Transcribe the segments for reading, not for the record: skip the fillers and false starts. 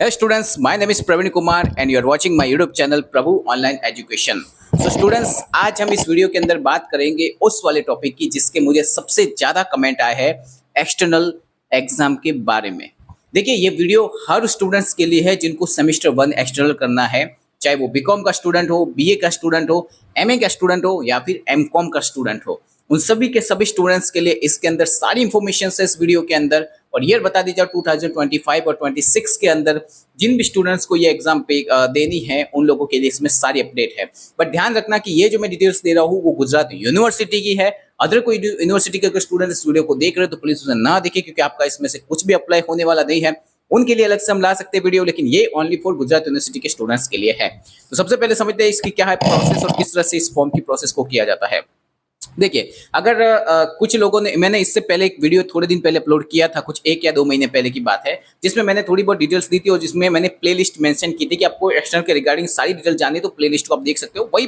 Hey students, my name is Praveen Kumar and you are watching my YouTube channel Prabhu online education. तो students, आज हम इस video के अंदर बात करेंगे उस वाले टॉपिक की जिसके मुझे सबसे ज़्यादा कमेंट आए हैं एक्सटर्नल एग्जाम के बारे में। देखिए, ये वीडियो हर स्टूडेंट्स के लिए है जिनको सेमेस्टर 1 एक्सटर्नल करना है, चाहे वो बीकॉम का स्टूडेंट हो, बीए का स्टूडेंट हो, एमए का स्टूडेंट हो या फिर एमकॉम का स्टूडेंट हो। उन सभी के सभी स्टूडेंट्स के लिए इसके अंदर सारी इंफॉर्मेशन है इस वीडियो के अंदर। और ये बता दीजिए 2025 और 26 के अंदर जिन भी स्टूडेंट्स को ये एग्जाम पे देनी है उन लोगों के लिए इसमें सारी अपडेट है। बट ध्यान रखना कि ये जो मैं डिटेल्स दे रहा हूँ वो गुजरात यूनिवर्सिटी की है। अदर कोई यूनिवर्सिटी के स्टूडेंट इस वीडियो को देख रहे हो तो प्लीज उसे ना देखें, क्योंकि आपका इसमें से कुछ भी अप्लाई होने वाला नहीं है। उनके लिए अलग से हम ला सकते हैं वीडियो, लेकिन ये ओनली फॉर गुजरात यूनिवर्सिटी के स्टूडेंट्स के लिए है। तो सबसे पहले समझते हैं इसकी क्या है प्रोसेस और किस तरह से इस फॉर्म की प्रोसेस को किया जाता है। देखिए, अगर कुछ लोगों ने, मैंने इससे पहले एक वीडियो थोड़े दिन पहले अपलोड किया था, कुछ 1 या 2 महीने पहले की बात है, जिसमें मैंने थोड़ी बहुत डिटेल्स दी थी और जिसमें मैंने प्लेलिस्ट मेंशन की थी कि आपको एक्सटर्नल के रिगार्डिंग सारी डिटेल जाननी है तो प्लेलिस्ट को आप देख सकते हो। वही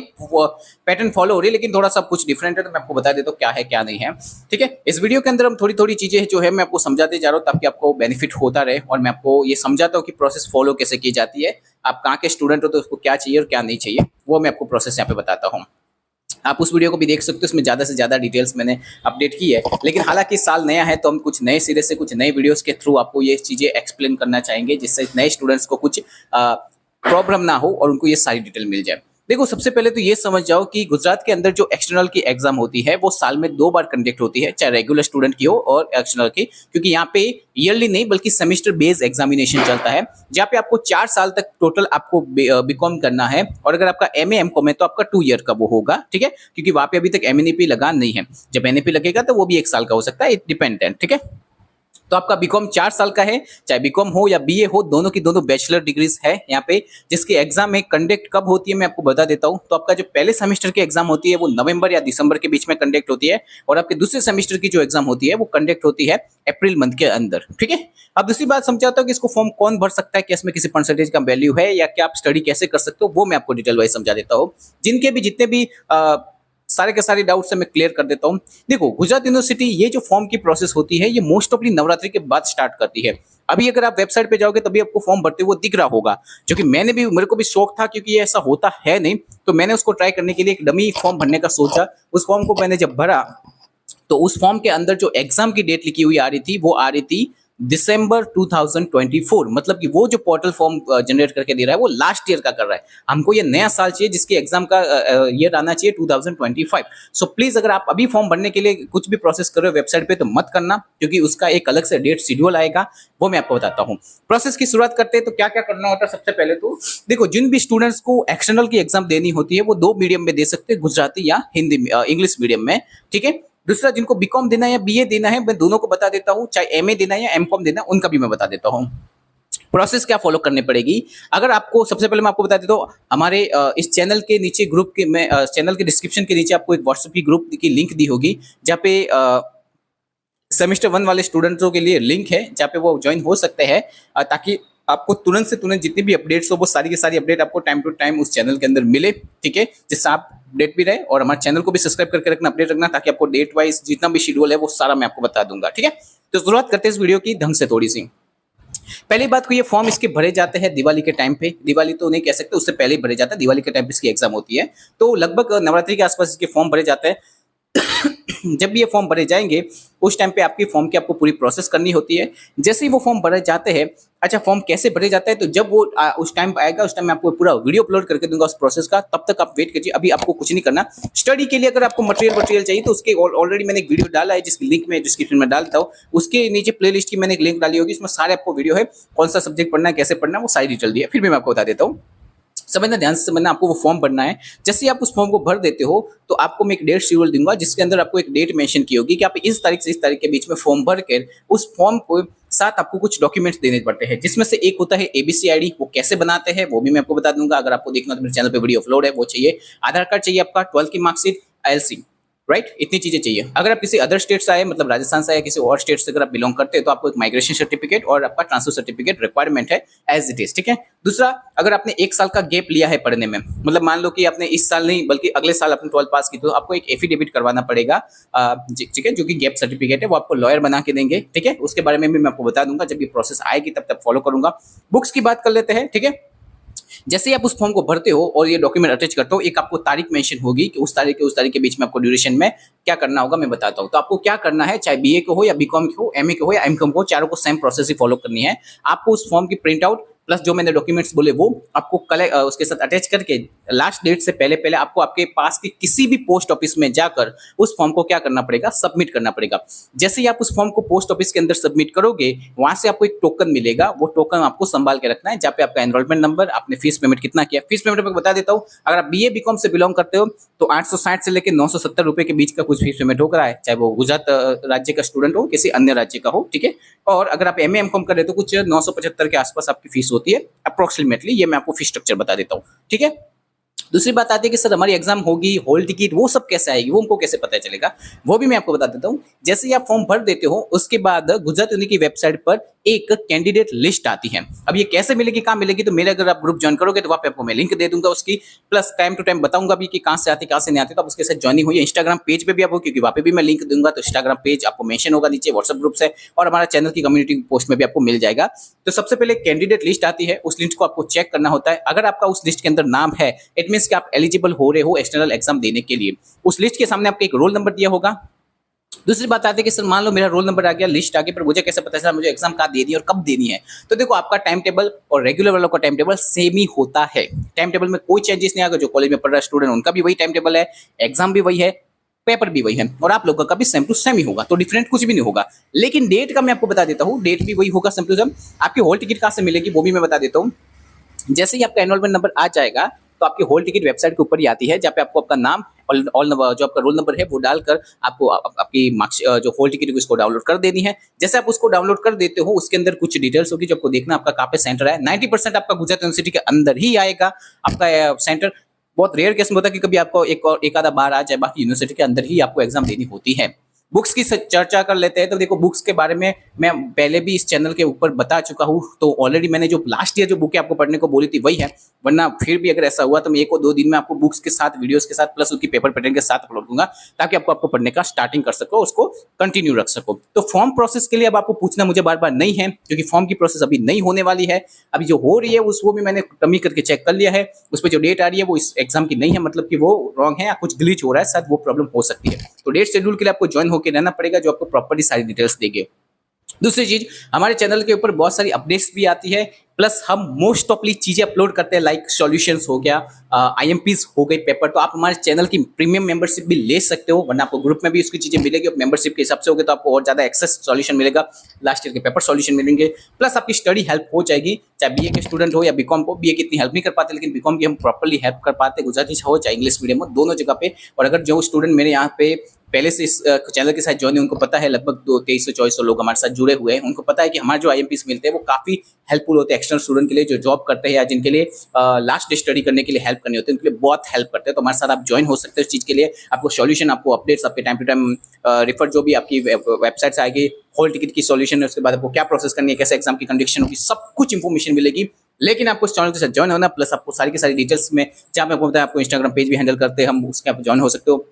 पैटर्न फॉलो हो रही है, लेकिन थोड़ा सा कुछ डिफरेंट है, तो मैं आपको बता देता हूँ क्या है क्या नहीं है। ठीक है, इस वीडियो के अंदर हम थोड़ी थोड़ी चीजें जो है मैं आपको समझाते जा रहा हूँ ताकि आपको बेनिफिट होता रहे, और मैं आपको ये समझाता हूँ कि प्रोसेस फॉलो कैसे की जाती है। आप कहाँ के स्टूडेंट हो तो उसको क्या चाहिए और क्या नहीं चाहिए, वो मैं आपको प्रोसेस यहाँ पे बताता हूँ। आप उस वीडियो को भी देख सकते हो, उसमें ज़्यादा से ज़्यादा डिटेल्स मैंने अपडेट की है। लेकिन हालांकि साल नया है तो हम कुछ नए सिरे से कुछ नए वीडियोस के थ्रू आपको ये चीज़ें एक्सप्लेन करना चाहेंगे, जिससे नए स्टूडेंट्स को कुछ प्रॉब्लम ना हो और उनको ये सारी डिटेल मिल जाए। देखो, सबसे पहले तो ये समझ जाओ कि गुजरात के अंदर जो एक्सटर्नल की एग्जाम होती है वो साल में 2 बार कंडक्ट होती है, चाहे रेगुलर स्टूडेंट की हो और एक्सटर्नल की, क्योंकि यहाँ पे ईयरली नहीं बल्कि सेमेस्टर बेस्ड एग्जामिनेशन चलता है, जहाँ पे आपको 4 साल तक टोटल आपको बीकॉम करना है। और अगर आपका एमए एमकॉम है तो आपका 2 ईयर का वो होगा। ठीक है, क्योंकि वहाँ पे अभी तक एमएनपी लगा नहीं है। जब एनएपी लगेगा तो वो भी 1 साल का हो सकता है, इट डिपेंडेंट। ठीक है, तो आपका बीकॉम 4 साल का है, चाहे बीकॉम हो या बीए हो, दोनों की दोनों बैचलर डिग्रीज है यहाँ पे। जिसकी एग्जाम में कंडक्ट कब होती है मैं आपको बता देता हूँ। तो आपका जो पहले सेमेस्टर की एग्जाम होती है वो नवंबर या दिसंबर के बीच में कंडक्ट होती है, और आपके दूसरे सेमेस्टर की जो एग्जाम होती है वो कंडक्ट होती है अप्रैल मंथ के अंदर। ठीक है, अब दूसरी बात समझाता हूँ कि इसको फॉर्म कौन भर सकता है, क्या इसमें किसी परसेंटेज का वैल्यू है या क्या आप स्टडी कैसे कर सकते हो, वो मैं आपको डिटेल वाइज समझा देता हूँ। जिनके भी जितने भी सारे के सारे डाउट्स से मैं क्लियर कर देता हूं। देखो, गुजरात यूनिवर्सिटी ये जो फॉर्म की प्रोसेस होती है ये मोस्ट ऑफली नवरात्रि के बाद स्टार्ट करती है। अभी अगर आप वेबसाइट पे जाओगे तभी आपको फॉर्म भरते हुए दिख रहा होगा, जो कि मेरे को भी शौक था, क्योंकि ये ऐसा होता है नहीं, तो मैंने उसको ट्राई करने के लिए एक डमी फॉर्म भरने का सोचा। उस फॉर्म को मैंने जब भरा तो उस फॉर्म के अंदर जो एग्जाम की डेट लिखी हुई आ रही थी वो आ रही थी दिसंबर 2024। मतलब कि वो जो पोर्टल फॉर्म जनरेट करके दे रहा है वो लास्ट ईयर का कर रहा है। हमको ये नया साल चाहिए जिसके एग्जाम का ईयर आना चाहिए 2025। सो प्लीज, अगर आप अभी फॉर्म भरने के लिए कुछ भी प्रोसेस कर रहे हो वेबसाइट पे तो मत करना, क्योंकि उसका एक अलग से डेट शेड्यूल आएगा, वो मैं आपको बताता हूँ। प्रोसेस की शुरुआत करते हैं तो क्या क्या करना होता है। सबसे पहले तो देखो, जिन भी स्टूडेंट्स को एक्सटर्नल की एग्जाम देनी होती है वो 2 मीडियम में दे सकते हैं, गुजराती या हिंदी इंग्लिश मीडियम में। ठीक है, दूसरा जिनको बीकॉम देना है या बीए देना है मैं दोनों को बता देता हूं, चाहे एमए देना है या एमकॉम देना है उनका भी मैं बता देता हूं। प्रोसेस क्या फॉलो करनी पड़ेगी। अगर आपको, सबसे पहले मैं आपको बता देता हूं, हमारे इस चैनल के नीचे ग्रुप के में चैनल के डिस्क्रिप्शन के नीचे आपको एक व्हाट्सएप की ग्रुप की लिंक दी होगी, जहाँ पे सेमेस्टर 1 वाले स्टूडेंट्सों के लिए लिंक है जहाँ पे वो ज्वाइन हो सकते हैं, ताकि आपको तुरंत से तुरंत जितनी भी अपडेट्स हो वो सारी की सारी अपडेट आपको टाइम टू टाइम उस चैनल के अंदर मिले। ठीक है, जिससे आप अपडेट भी रहे, और हमारे चैनल को भी सब्सक्राइब करके रखना, अपडेट रखना, ताकि आपको डेट वाइज जितना भी शेड्यूल है वो सारा मैं आपको बता दूंगा। ठीक है, तो शुरुआत करते हैं इस वीडियो की ढंग से थोड़ी सी। पहली बात को, ये फॉर्म इसके भरे जाते हैं दिवाली के टाइम पे। दिवाली तो नहीं कह सकते, उससे पहले ही भरे जाता है। दिवाली के टाइम पे इसकी एग्जाम होती है, तो लगभग नवरात्रि के आसपास इसके फॉर्म भरे जाते हैं। जब भी ये फॉर्म भरे जाएंगे उस टाइम पे आपकी फॉर्म की आपको पूरी प्रोसेस करनी होती है। जैसे ही वो फॉर्म भरे जाते हैं, अच्छा फॉर्म कैसे भरे जाता है, तो जब वो उस टाइम आएगा उस टाइम मैं आपको पूरा वीडियो अपलोड करके दूंगा उस प्रोसेस का, तब तक आप वेट कीजिए। अभी आपको कुछ नहीं करना। स्टडी के लिए अगर आपको मटेरियल चाहिए तो उसके ऑलरेडी मैंने एक वीडियो डाला है, जिसकी लिंक में डिस्क्रिप्शन में डालता हूँ। उसके नीचे प्लेलिस्ट की मैंने एक लिंक डाली होगी, उसमें सारे आपको वीडियो है, कौन सा सब्जेक्ट पढ़ना है, कैसे पढ़ना है, वो सारी डिटेल दी है। फिर भी मैं आपको बता देता हूँ, समझना, ध्यान से समझना। आपको वो फॉर्म भरना है। जैसे ही आप उस फॉर्म को भर देते हो तो आपको मैं एक डेट शेड्यूल दूंगा, जिसके अंदर आपको एक डेट मेंशन की होगी कि आप इस तारीख से इस तारीख के बीच में फॉर्म भर कर उस फॉर्म को साथ आपको कुछ डॉक्यूमेंट्स देने पड़ते हैं, जिसमें से एक होता है एबीसी आईडी। वो कैसे बनाते हैं वो भी मैं आपको बता दूंगा। अगर आपको देखना तो मेरे चैनल पे वीडियो अपलोड है, वो चाहिए। आधार कार्ड चाहिए आपका, 12 की मार्कशीट, एलसी। राइट, इतनी चीजें चाहिए। अगर आप किसी अदर स्टेट से आए, मतलब राजस्थान से आए, किसी और स्टेट से अगर आप बिलोंग करते हैं, तो आपको एक माइग्रेशन सर्टिफिकेट और आपका ट्रांसफर सर्टिफिकेट रिक्वायरमेंट है एज इट इज, ठीक है। दूसरा, अगर आपने 1 साल का गैप लिया है पढ़ने में, मतलब मान लो कि आपने इस साल नहीं बल्कि अगले साल अपने 12 पास की, तो आपको एक एफिडेविट करवाना पड़ेगा, ठीक है, जो कि गैप सर्टिफिकेट है, वो आपको लॉयर बना के देंगे, ठीक है। उसके बारे में भी मैं आपको बता दूंगा, जब ये प्रोसेस आएगी तब तक फॉलो करूंगा। बुक्स की बात कर लेते हैं, ठीक है। जैसे ही आप उस फॉर्म को भरते हो और ये डॉक्यूमेंट अटैच करते हो, एक आपको तारीख मेंशन होगी कि उस तारीख के बीच में आपको ड्यूरेशन में क्या करना होगा, मैं बताता हूँ। तो आपको क्या करना है, चाहे बीए को हो या बीकॉम के हो, एमए के हो या एमकॉम को हो, चारों को सेम प्रोसेस ही फॉलो करनी है। आपको उस फॉर्म की प्रिंट आउट प्लस जो मैंने डॉक्यूमेंट्स बोले वो आपको उसके साथ अटैच करके लास्ट डेट से पहले पहले आपको आपके पास के किसी भी पोस्ट ऑफिस में जाकर उस फॉर्म को क्या करना पड़ेगा, सबमिट करना पड़ेगा। जैसे ही आप उस फॉर्म को पोस्ट ऑफिस के अंदर सबमिट करोगे, वहां से आपको एक टोकन मिलेगा, वो टोकन आपको संभाल के रखना है, जहाँ पे आपका एनरोलमेंट नंबर, आपने फीस पेमेंट कितना किया। फीस पेमेंट मैं बता देता हूँ, अगर आप बीए बीकॉम से बिलोंग करते हो तो 860 से लेकर 970 रुपए के बीच का कुछ फीस पेमेंट हो रहा है, चाहे वो गुजरात राज्य का स्टूडेंट हो, किसी अन्य राज्य का हो, ठीक है। और अगर आप एमए एमकॉम कर रहे हो तो कुछ 975 के आसपास आपकी फीस होती है अप्रोक्सीमेटली, ये मैं आपको फीस स्ट्रक्चर बता देता हूँ, ठीक है। दूसरी बात आती है कि सर हमारी एग्जाम होगी, हॉल टिकट वो सब कैसे आएगी, वो हमको कैसे पता चलेगा, वो भी मैं आपको बता देता हूँ। जैसे ही आप फॉर्म भर देते हो, उसके बाद गुजरात यूनि की वेबसाइट पर एक कैंडिडेट लिस्ट आती है। अब ये कैसे मिलेगी, कहाँ मिलेगी, तो मेरे अगर आप ग्रुप ज्वाइन करोगे तो वहाँ पे आपको मैं लिंक दे दूंगा उसकी, प्लस टाइम टू टाइम बताऊंगा भी कि कहाँ से आती कहाँ से नहीं आती, तो आप उसके साथ ज्वाइनिंग हुई। इंस्टाग्राम पेज पे भी आप हो, क्योंकि वहाँ पे भी मैं लिंक दूंगा, तो इंस्टाग्राम पेज आपको मेंशन होगा नीचे, व्हाट्सएप ग्रुप से, और हमारा चैनल की कम्युनिटी पोस्ट में भी आपको मिल जाएगा। तो सबसे पहले कैंडिडेट लिस्ट आती है, उस लिस्ट को आपको चेक करना होता है। अगर आपका उस लिस्ट के अंदर नाम है, इट मीन्स कि आप एलिजिबल हो रहे हो एक्सटर्नल एग्जाम देने के लिए। उस लिस्ट के सामने आपको एक रोल नंबर दिया होगा। दूसरी बात आती है कि सर मान लो मेरा रोल नंबर आ गया, लिस्ट आ गई, पर मुझे कैसे पता चला मुझे एग्जाम कहाँ देनी है और कब देनी है। तो देखो, आपका टाइम टेबल और रेगुलर वालों का टाइम टेबल सेम ही होता है। टाइम टेबल में कोई चेंजेस नहीं आएगा। जो कॉलेज में पढ़ रहा है स्टूडेंट, उनका भी वही टाइम टेबल है, एग्जाम भी वही है, पेपर भी वही है, और आप लोगों का भी सेम टू सेम ही होगा, तो डिफरेंट कुछ भी नहीं होगा। लेकिन डेट का मैं आपको बता देता हूँ, डेट भी वही होगा सेम टू सेम। आपकी हॉल टिकट कहाँ से मिलेगी वो भी मैं बता देता हूँ। जैसे ही आपका एनरोलमेंट नंबर आ जाएगा, तो आपकी हॉल टिकट वेबसाइट के ऊपर ही आती है, जहाँ पे आपको आपका नाम और जो आपका रोल नंबर है वो डालकर आपको आपकी मार्क्स जो हॉल टिकट है उसको डाउनलोड कर देनी है। जैसे आप उसको डाउनलोड कर देते हो, उसके अंदर कुछ डिटेल्स होगी जो आपको देखना, आपका कहाँ पे सेंटर है। 90% आपका गुजरात यूनिवर्सिटी के अंदर ही आएगा आपका सेंटर। बहुत रेयर केस में होता है कि कभी आपको एक आधा बार आ जाए, बाकी यूनिवर्सिटी के अंदर ही आपको एग्जाम देनी होती है। बुक्स की चर्चा कर लेते हैं। तो देखो, बुक्स के बारे में मैं पहले भी इस चैनल के ऊपर बता चुका हूँ, तो ऑलरेडी मैंने जो लास्ट ईयर जो बुक आपको पढ़ने को बोली थी वही है। वरना फिर भी अगर ऐसा हुआ तो मैं 1 और 2 दिन में आपको बुक्स के साथ, वीडियोस के साथ, प्लस उसकी पेपर पैटर्न के साथ अपलोड दूंगा, ताकि आपको पढ़ने का स्टार्टिंग कर सको, उसको कंटिन्यू रख सको। तो फॉर्म प्रोसेस के लिए अब आपको पूछना मुझे बार बार नहीं है, क्योंकि फॉर्म की प्रोसेस अभी नहीं होने वाली है। अभी जो हो रही है वो भी मैंने कमी करके चेक कर लिया है। उस पर जो डेट आ रही है वो इस एग्जाम की नहीं है, मतलब कि वो रॉन्ग है या कुछ ग्लिच हो रहा है, शायद वो प्रॉब्लम हो सकती है। तो डेट शेड्यूल के लिए आपको ज्वाइन होकर रहना पड़ेगा, जो आपको प्रॉपर्ली सारी डिटेल्स देंगे। दूसरी चीज, हमारे चैनल के ऊपर बहुत सारी अपडेट्स भी आती है, प्लस हम मोस्ट ऑफली चीजें अपलोड करते हैं, लाइक सॉल्यूशंस हो गया, आईएमपीज हो गई पेपर। तो आप हमारे चैनल की प्रीमियम मेंबरशिप भी ले सकते हो, वरना आपको ग्रुप में भी उसकी चीजें मिलेगी। और मेंबरशिप के हिसाब से होगे तो आपको और ज्यादा एक्सेस सॉल्यूशन मिलेगा, लास्ट ईयर के पेपर सॉल्यूशन मिलेंगे, प्लस आपकी स्टडी हेल्प हो जाएगी। चाहे बीए के स्टूडेंट हो या बीकॉम को, बीए की इतनी हेल्प नहीं कर पाते, लेकिन बीकॉम की हम प्रॉपर्ली हेल्प कर पाते हैं, गुजराती हो चाहे इंग्लिश मीडियम हो, दोनों जगह पे। और अगर जो स्टूडेंट मेरे यहाँ पे पहले से इस चैनल के साथ ज्वाइन है, उनको पता है, लगभग 2300-2400 लोग हमारे साथ जुड़े हुए हैं, उनको पता है कि हमारे जो आईएमपीस मिलते हैं वो काफी हेल्पफुल होते हैं एक्सटर्नल स्टूडेंट के लिए, जो जॉब करते हैं या जिनके लिए लास्ट स्टडी करने के लिए हेल्प करनी होती है, उनके लिए बहुत हेल्प करते हैं। तो हमारे साथ आप ज्वाइन हो सकते हैं इस चीज के लिए। आपको सॉल्यूशन, आपको अपडेट्स, आपके टाइम टू टाइम रिफर जो भी आपकी वेबसाइट से आएगी, हॉल टिकट की सॉल्यूशन है, उसके बाद आपको क्या प्रोसेस करनी है, कैसे एग्जाम की कंडीशन होगी, सब कुछ इंफॉर्मेशन मिलेगी। लेकिन आपको इस चैनल के साथ ज्वाइन होना, प्लस आपको सारी की सारी डिटेल्स में, जहाँ मैं आपको बताया, आपको इंस्टाग्राम पेज भी हैंडल करते हैं हम, उसके आप ज्वाइन हो सकते हो।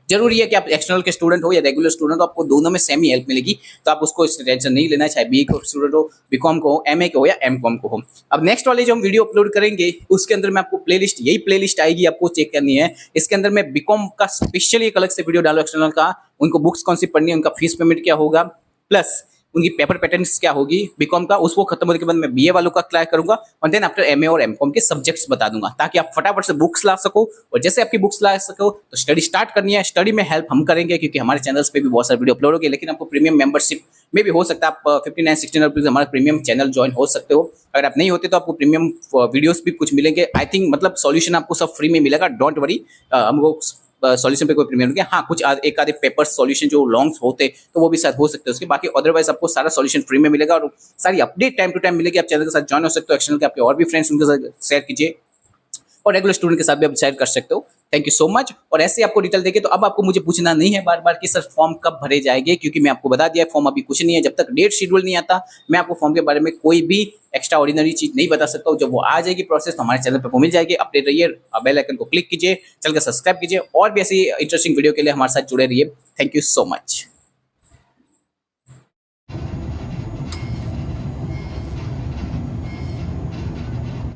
जरूरी है कि आप एक्सटर्नल के स्टूडेंट हो या रेगुलर स्टूडेंट हो, आपको दोनों में सेम ही हेल्प मिलेगी। तो आप उसको टेंशन नहीं लेना है, चाहे बीए को स्टूडेंट हो, बीकॉम को हो, एमए को हो या एमकॉम को हो। अब नेक्स्ट वाले जो हम वीडियो अपलोड करेंगे, उसके अंदर मैं आपको प्लेलिस्ट, यही प्लेलिस्ट आएगी, आपको चेक करनी है। इसके अंदर मैं बीकॉम का स्पेशली एक अलग से वीडियो डालो एक्सटर्नल का, उनको बुक्स कौन सी पढ़नी है, उनका फीस पेमेंट क्या होगा, प्लस उनकी पेपर पैटर्न्स क्या होगी बीकॉम का, उसको खत्म होने के बाद मैं बीए वालों का क्लियर करूंगा, और देन आफ्टर एमए और एमकॉम के सब्जेक्ट्स बता दूंगा, ताकि आप फटाफट से बुक्स ला सको। और जैसे आपकी बुक्स ला सको तो स्टडी स्टार्ट करनी है। स्टडी में हेल्प हम करेंगे, क्योंकि हमारे चैनल्स पे भी बहुत सारे वीडियो अपलोड होंगे, लेकिन आपको प्रीमियम मेंबरशिप में भी हो सकता है, आप 59-16 रुपीज हमारा प्रीमियम चैनल ज्वाइन हो सकते हो। अगर आप नहीं होते तो आपको प्रीमियम वीडियोस भी कुछ मिलेंगे, आई थिंक, मतलब सॉल्यूशन आपको सब फ्री में मिलेगा, डोंट वरी। हमको सॉल्यूशन पे कोई प्रीमियम नहीं, हाँ कुछ एक आधे पेपर सॉल्यूशन जो लॉन्ग्स होते तो वो भी शायद हो सकते हैं उसके, बाकी अदरवाइज आपको सारा सॉल्यूशन फ्री में मिलेगा, और सारी अपडेट टाइम टू टाइम मिलेगी। आप चैनल के साथ ज्वाइन हो सकते हो, एक्सटर्नल के आपके और भी फ्रेंड्स उनके साथ शेयर कीजिए। और रेगुलर स्टूडेंट के साथ भी आप शेयर कर सकते हो। Thank you so much. और ऐसे आपको डिटेल देंगे तो अब आपको मुझे पूछना नहीं है बार बार कि सर फॉर्म कब भरे जाएंगे, क्योंकि मैं आपको बता दिया फॉर्म अभी कुछ नहीं है। जब तक डेट शेड्यूल नहीं आता मैं आपको फॉर्म के बारे में कोई भी एक्स्ट्रा ऑर्डिनरी चीज नहीं बता सकता हूँ। जब वो आ जाएगी प्रोसेस तो हमारे चैनल पर मिल जाएगी। अपडेट रहिए, बेल आइकन को क्लिक कीजिए, चैनल को सब्सक्राइब कीजिए और भी ऐसी इंटरेस्टिंग वीडियो के लिए हमारे साथ जुड़े रहिए। Thank you so much.